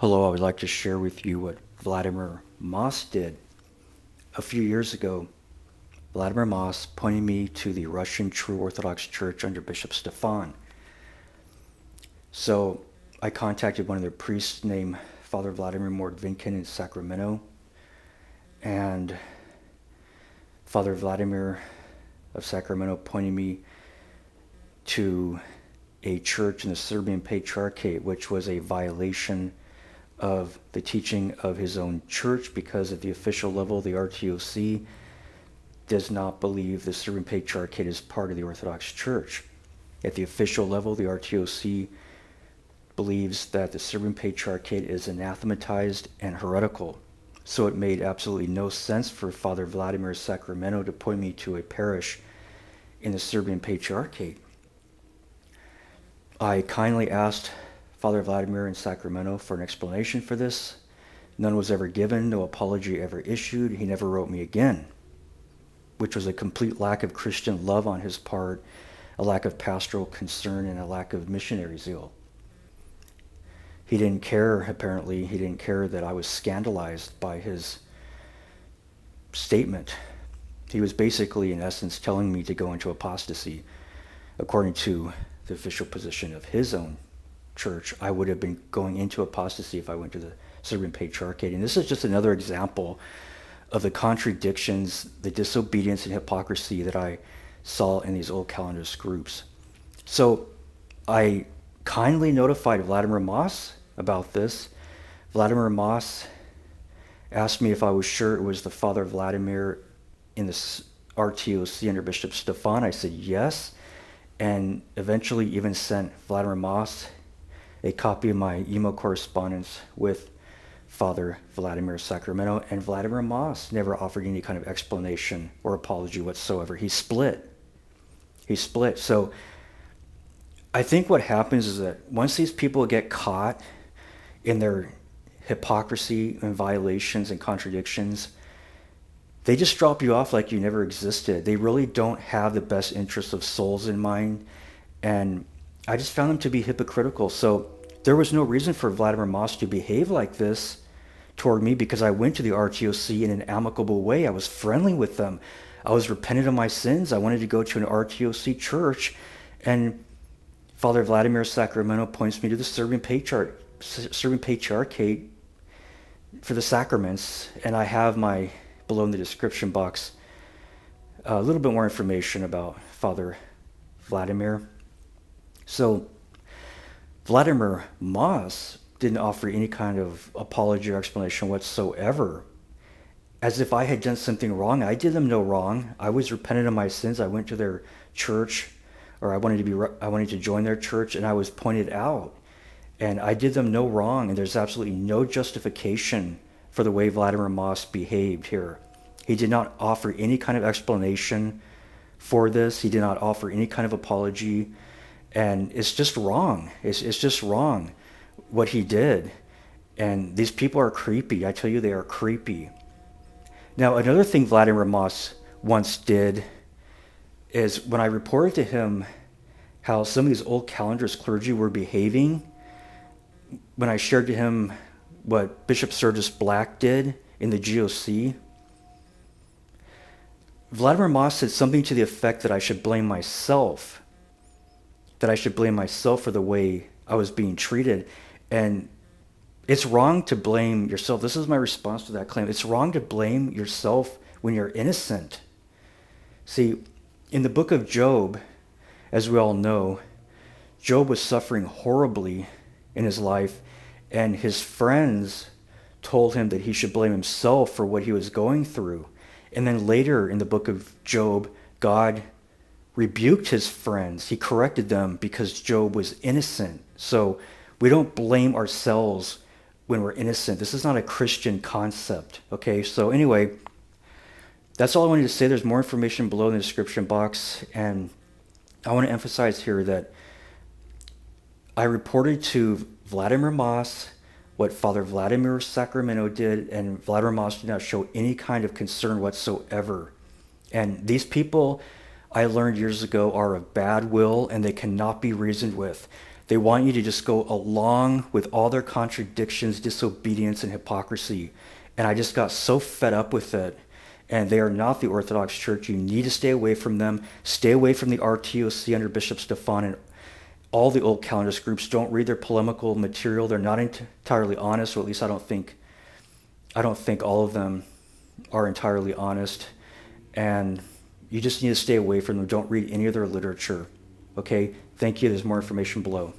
Hello, I would like to share with you what Vladimir Moss did. A few years ago, Vladimir Moss pointed me to the Russian True Orthodox Church under Bishop Stefan. So I contacted one of their priests named Father Vladimir Moss in Sacramento, and Father Vladimir of Sacramento pointed me to a church in the Serbian Patriarchate, which was a violation of the teaching of his own church, because at the official level, the RTOC does not believe the Serbian Patriarchate is part of the Orthodox Church. At the official level, the RTOC believes that the Serbian Patriarchate is anathematized and heretical. So it made absolutely no sense for Father Vladimir Sacramento to point me to a parish in the Serbian Patriarchate. I kindly asked Father Vladimir in Sacramento for an explanation for this. None was ever given, no apology ever issued. He never wrote me again, which was a complete lack of Christian love on his part, a lack of pastoral concern, and a lack of missionary zeal. He didn't care, apparently. He didn't care that I was scandalized by his statement. He was basically, in essence, telling me to go into apostasy. According to the official position of his own church, I would have been going into apostasy if I went to the Serbian Patriarchate. And this is just another example of the contradictions, the disobedience and hypocrisy that I saw in these old Calendarist groups. So I kindly notified Vladimir Moss about this. Vladimir Moss asked me if I was sure it was the Father Vladimir in the RTOC under Bishop Stefan. I said yes, and eventually even sent Vladimir Moss a copy of my email correspondence with Father Vladimir Sacramento, and Vladimir Moss never offered any kind of explanation or apology whatsoever. He split. So I think what happens is that once these people get caught in their hypocrisy and violations and contradictions, they just drop you off like you never existed. They really don't have the best interests of souls in mind, and I just found them to be hypocritical. So there was no reason for Vladimir Moss to behave like this toward me, because I went to the RTOC in an amicable way. I was friendly with them. I was repentant of my sins. I wanted to go to an RTOC church, and Father Vladimir Sacramento points me to the Serbian Patriarchate for the sacraments, and I have below in the description box a little bit more information about Father Vladimir. So Vladimir Moss didn't offer any kind of apology or explanation whatsoever, as if I had done something wrong. I did them no wrong. I was repentant of my sins. I went to their church, or I wanted to join their church, and I was pointed out, and I did them no wrong, and there's absolutely no justification for the way Vladimir Moss behaved here. He did not offer any kind of explanation for this. He did not offer any kind of apology. And it's just wrong. It's just wrong what he did. And these people are creepy. I tell you, they are creepy. Now, another thing Vladimir Moss once did is, when I reported to him how some of these old Calendarist clergy were behaving, when I shared to him what Bishop Sergius Black did in the GOC, Vladimir Moss said something to the effect that I should blame myself. For the way I was being treated. And it's wrong to blame yourself. This is my response to that claim. It's wrong to blame yourself when you're innocent. See, in the book of Job, as we all know, Job was suffering horribly in his life, and his friends told him that he should blame himself for what he was going through. And then later in the book of Job, God rebuked his friends. He corrected them because Job was innocent. So we don't blame ourselves when we're innocent. This is not a Christian concept. Okay, so anyway, that's all I wanted to say. There's more information below in the description box, and I want to emphasize here that I reported to Vladimir Moss what Father Vladimir Sacramento did, and Vladimir Moss did not show any kind of concern whatsoever. And these people, I learned years ago, are of bad will, and they cannot be reasoned with. They want you to just go along with all their contradictions, disobedience, and hypocrisy. And I just got so fed up with it. And they are not the Orthodox Church. You need to stay away from them. Stay away from the RTOC under Bishop Stefan and all the old Calendarist groups. Don't read their polemical material. They're not entirely honest, or at least I don't think all of them are entirely honest. And you just need to stay away from them. Don't read any of their literature. Okay? Thank you. There's more information below.